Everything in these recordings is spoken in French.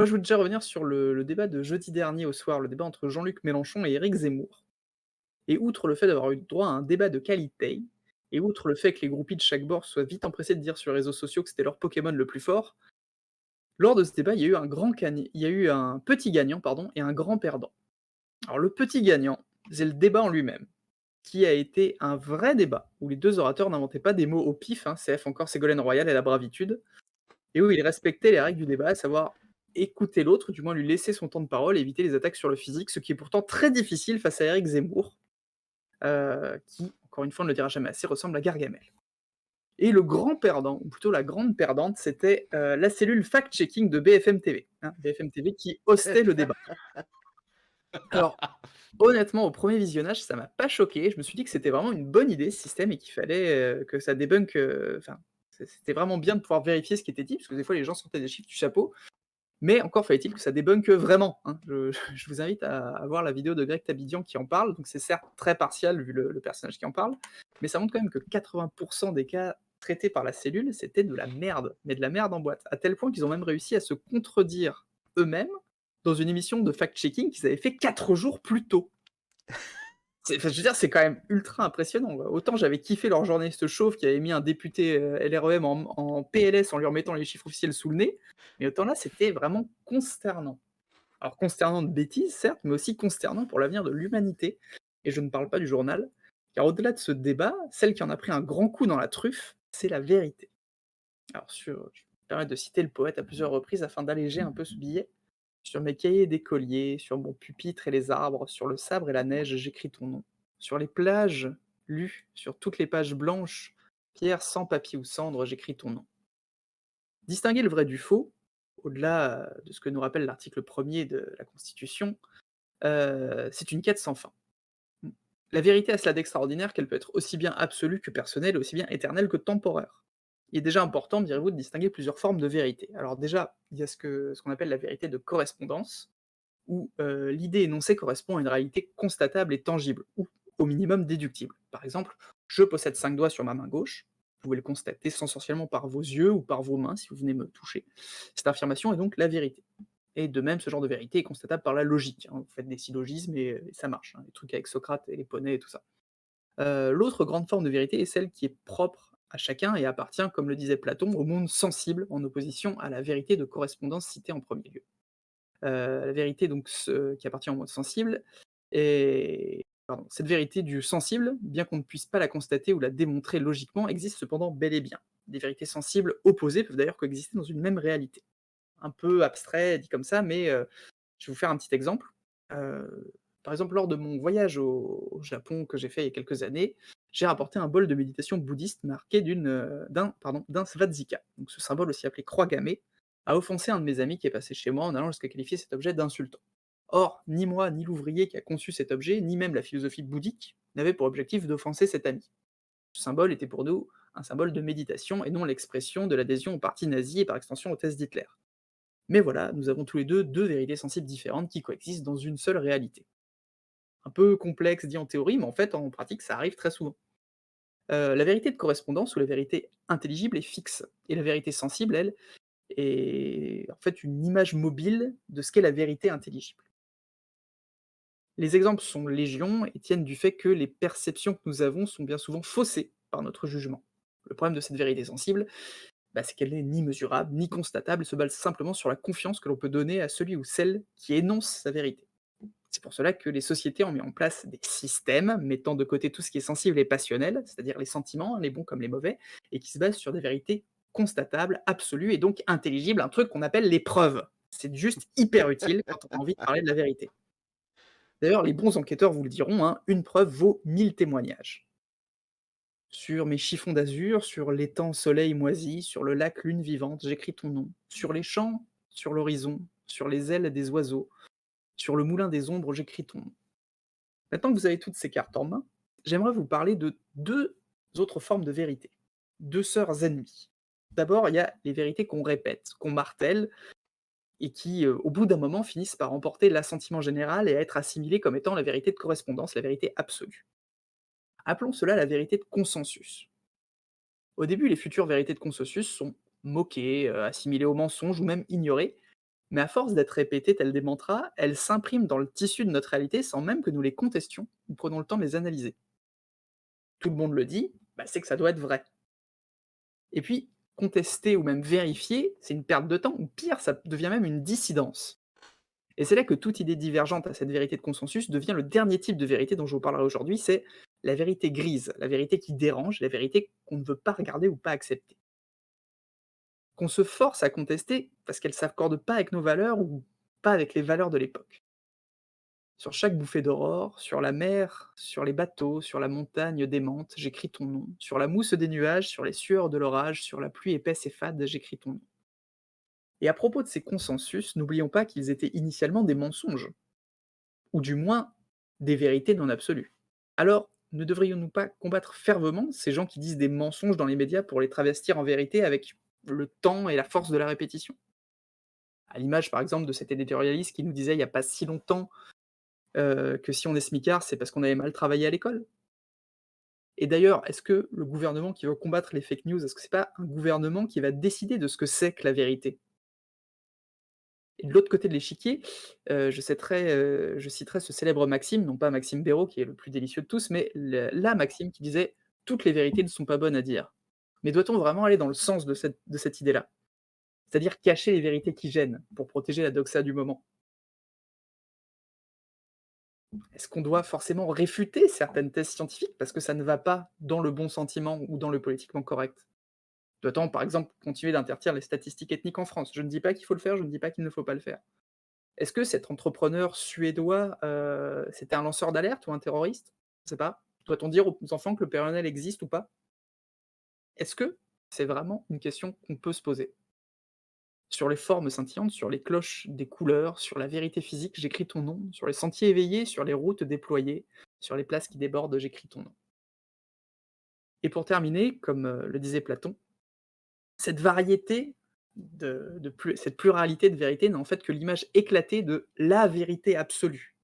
Moi, je voulais déjà revenir sur le débat de jeudi dernier au soir, le débat entre Jean-Luc Mélenchon et Éric Zemmour. Et outre le fait d'avoir eu droit à un débat de qualité, et outre le fait que les groupies de chaque bord soient vite empressés de dire sur les réseaux sociaux que c'était leur Pokémon le plus fort, lors de ce débat, il y a eu un petit gagnant, pardon, et un grand perdant. Alors le petit gagnant, c'est le débat en lui-même, qui a été un vrai débat, où les 2 orateurs n'inventaient pas des mots au pif, hein, CF encore Ségolène Royal et la bravitude, et où ils respectaient les règles du débat, à savoir écouter l'autre, du moins lui laisser son temps de parole et éviter les attaques sur le physique, ce qui est pourtant très difficile face à Éric Zemmour, qui, encore une fois, on ne le dira jamais assez, ressemble à Gargamel. Et le grand perdant, ou plutôt la grande perdante, c'était, la cellule fact-checking de BFM TV, hein, BFM TV qui hostait le débat. Alors, honnêtement, au premier visionnage, ça m'a pas choqué. Je me suis dit que c'était vraiment une bonne idée ce système et qu'il fallait, que ça débunk, enfin, c'était vraiment bien de pouvoir vérifier ce qui était dit, parce que des fois les gens sortaient des chiffres du chapeau, mais encore fallait-il que ça débunk, vraiment, hein. Je vous invite à voir la vidéo de Greg Tabidian qui en parle, donc c'est certes très partial vu le personnage qui en parle, mais ça montre quand même que 80 des cas traités par la cellule, c'était de la merde, mais de la merde en boîte. À tel point qu'ils ont même réussi à se contredire eux-mêmes dans une émission de fact-checking qu'ils avaient fait 4 jours plus tôt. Enfin, je veux dire, c'est quand même ultra impressionnant, quoi. Autant j'avais kiffé leur journaliste chauve qui avait mis un député, LREM en PLS en lui remettant les chiffres officiels sous le nez, mais autant là, c'était vraiment consternant. Alors consternant de bêtises, certes, mais aussi consternant pour l'avenir de l'humanité, et je ne parle pas du journal, car au-delà de ce débat, celle qui en a pris un grand coup dans la truffe, c'est la vérité. Alors je me permets de citer le poète à plusieurs reprises afin d'alléger un peu ce billet. Sur mes cahiers d'écolier, sur mon pupitre et les arbres, sur le sabre et la neige, j'écris ton nom. Sur les plages, lues, sur toutes les pages blanches, pierre sans papier ou cendre, j'écris ton nom. Distinguer le vrai du faux, au-delà de ce que nous rappelle l'article 1er de la Constitution, c'est une quête sans fin. Mmh. La vérité a cela d'extraordinaire qu'elle peut être aussi bien absolue que personnelle, aussi bien éternelle que temporaire. Il est déjà important, me direz-vous, de distinguer plusieurs formes de vérité. Alors déjà, il y a ce qu'on appelle la vérité de correspondance, où l'idée énoncée correspond à une réalité constatable et tangible, ou au minimum déductible. Par exemple, je possède 5 doigts sur ma main gauche, vous pouvez le constater sensoriellement par vos yeux ou par vos mains si vous venez me toucher. Cette affirmation est donc la vérité. Et de même, ce genre de vérité est constatable par la logique, hein. Vous faites des syllogismes et ça marche, hein, les trucs avec Socrate et les poneys et tout ça. L'autre grande forme de vérité est celle qui est propre à chacun et appartient, comme le disait Platon, au monde sensible, en opposition à la vérité de correspondance citée en premier lieu. La vérité donc qui appartient au monde sensible et cette vérité du sensible, bien qu'on ne puisse pas la constater ou la démontrer logiquement, existe cependant bel et bien. Des vérités sensibles opposées peuvent d'ailleurs coexister dans une même réalité. Un peu abstrait dit comme ça, mais je vais vous faire un petit exemple. Par exemple, lors de mon voyage au Japon que j'ai fait il y a quelques années, j'ai rapporté un bol de méditation bouddhiste marqué d'un svastika. Donc ce symbole aussi appelé croix gammée, a offensé un de mes amis qui est passé chez moi en allant jusqu'à qualifier cet objet d'insultant. Or, ni moi, ni l'ouvrier qui a conçu cet objet, ni même la philosophie bouddhique n'avaient pour objectif d'offenser cet ami. Ce symbole était pour nous un symbole de méditation et non l'expression de l'adhésion au parti nazi et par extension au test d'Hitler. Mais voilà, nous avons tous les deux deux vérités sensibles différentes qui coexistent dans une seule réalité. Un peu complexe dit en théorie, mais en fait, en pratique, ça arrive très souvent. La vérité de correspondance ou la vérité intelligible est fixe, et la vérité sensible, elle, est en fait une image mobile de ce qu'est la vérité intelligible. Les exemples sont légion et tiennent du fait que les perceptions que nous avons sont bien souvent faussées par notre jugement. Le problème de cette vérité sensible, c'est qu'elle n'est ni mesurable, ni constatable, et se base simplement sur la confiance que l'on peut donner à celui ou celle qui énonce sa vérité. C'est pour cela que les sociétés ont mis en place des systèmes mettant de côté tout ce qui est sensible et passionnel, c'est-à-dire les sentiments, les bons comme les mauvais, et qui se basent sur des vérités constatables, absolues et donc intelligibles, un truc qu'on appelle les preuves. C'est juste hyper utile quand on a envie de parler de la vérité. D'ailleurs, les bons enquêteurs vous le diront, hein, une preuve vaut 1000 témoignages. Sur mes chiffons d'azur, sur l'étang soleil moisi, sur le lac lune vivante, j'écris ton nom. Sur les champs, sur l'horizon, sur les ailes des oiseaux, sur le moulin des ombres, j'écris ton nom. Maintenant que vous avez toutes ces cartes en main, j'aimerais vous parler de 2 autres formes de vérité, 2 sœurs ennemies. D'abord, il y a les vérités qu'on répète, qu'on martèle et qui, au bout d'un moment, finissent par emporter l'assentiment général et à être assimilées comme étant la vérité de correspondance, la vérité absolue. Appelons cela la vérité de consensus. Au début, les futures vérités de consensus sont moquées, assimilées au mensonge ou même ignorées, Mais à force d'être répétées telles des mantras, elles s'impriment dans le tissu de notre réalité sans même que nous les contestions ou prenons le temps de les analyser. Tout le monde le dit, bah, c'est que ça doit être vrai. Et puis, contester ou même vérifier, c'est une perte de temps, ou pire, ça devient même une dissidence. Et c'est là que toute idée divergente à cette vérité de consensus devient le dernier type de vérité dont je vous parlerai aujourd'hui, c'est la vérité grise, la vérité qui dérange, la vérité qu'on ne veut pas regarder ou pas accepter. Qu'on se force à contester parce qu'elle ne s'accorde pas avec nos valeurs ou pas avec les valeurs de l'époque. Sur chaque bouffée d'aurore, sur la mer, sur les bateaux, sur la montagne démente, j'écris ton nom. Sur la mousse des nuages, sur les sueurs de l'orage, sur la pluie épaisse et fade, j'écris ton nom. Et à propos de ces consensus, n'oublions pas qu'ils étaient initialement des mensonges, ou du moins des vérités non absolues. Alors, ne devrions-nous pas combattre fervement ces gens qui disent des mensonges dans les médias pour les travestir en vérité avec le temps et la force de la répétition? À l'image, par exemple, de cet éditorialiste qui nous disait il n'y a pas si longtemps que si on est smicard, c'est parce qu'on avait mal travaillé à l'école. Et d'ailleurs, est-ce que le gouvernement qui veut combattre les fake news, est-ce que c'est pas un gouvernement qui va décider de ce que c'est que la vérité? Et de l'autre côté de l'échiquier, je citerai ce célèbre maxime, non pas Maxime Béraud qui est le plus délicieux de tous, mais la maxime qui disait: «Toutes les vérités ne sont pas bonnes à dire». Mais doit-on vraiment aller dans le sens de cette idée-là? C'est-à-dire cacher les vérités qui gênent, pour protéger la doxa du moment? Est-ce qu'on doit forcément réfuter certaines thèses scientifiques parce que ça ne va pas dans le bon sentiment ou dans le politiquement correct? Doit-on, par exemple, continuer d'interdire les statistiques ethniques en France? Je ne dis pas qu'il faut le faire, je ne dis pas qu'il ne faut pas le faire. Est-ce que cet entrepreneur suédois, c'était un lanceur d'alerte ou un terroriste? Je sais pas. Doit-on dire aux enfants que le Père Noël existe ou pas? Est-ce que c'est vraiment une question qu'on peut se poser? Sur les formes scintillantes, sur les cloches des couleurs, sur la vérité physique, j'écris ton nom, sur les sentiers éveillés, sur les routes déployées, sur les places qui débordent, j'écris ton nom. Et pour terminer, comme, le disait Platon, cette variété cette pluralité de vérités n'est en fait que l'image éclatée de la vérité absolue,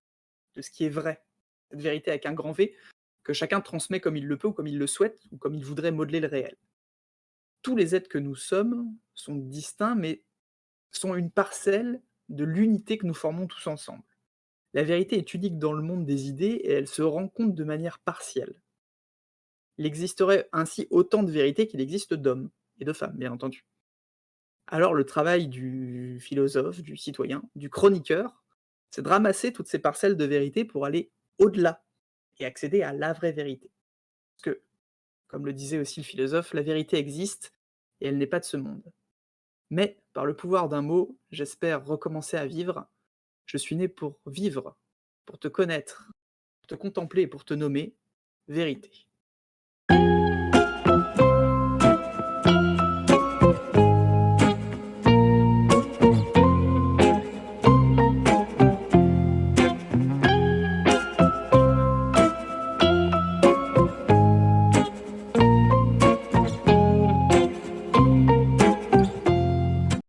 de ce qui est vrai. Cette vérité avec un grand V, que chacun transmet comme il le peut ou comme il le souhaite ou comme il voudrait modeler le réel. Tous les êtres que nous sommes sont distincts, mais sont une parcelle de l'unité que nous formons tous ensemble. La vérité est unique dans le monde des idées et elle se rencontre de manière partielle. Il existerait ainsi autant de vérités qu'il existe d'hommes et de femmes, bien entendu. Alors le travail du philosophe, du citoyen, du chroniqueur, c'est de ramasser toutes ces parcelles de vérité pour aller au-delà et accéder à la vraie vérité. Parce que, comme le disait aussi le philosophe, la vérité existe et elle n'est pas de ce monde. Mais, par le pouvoir d'un mot, j'espère recommencer à vivre. Je suis né pour vivre, pour te connaître, pour te contempler et pour te nommer vérité.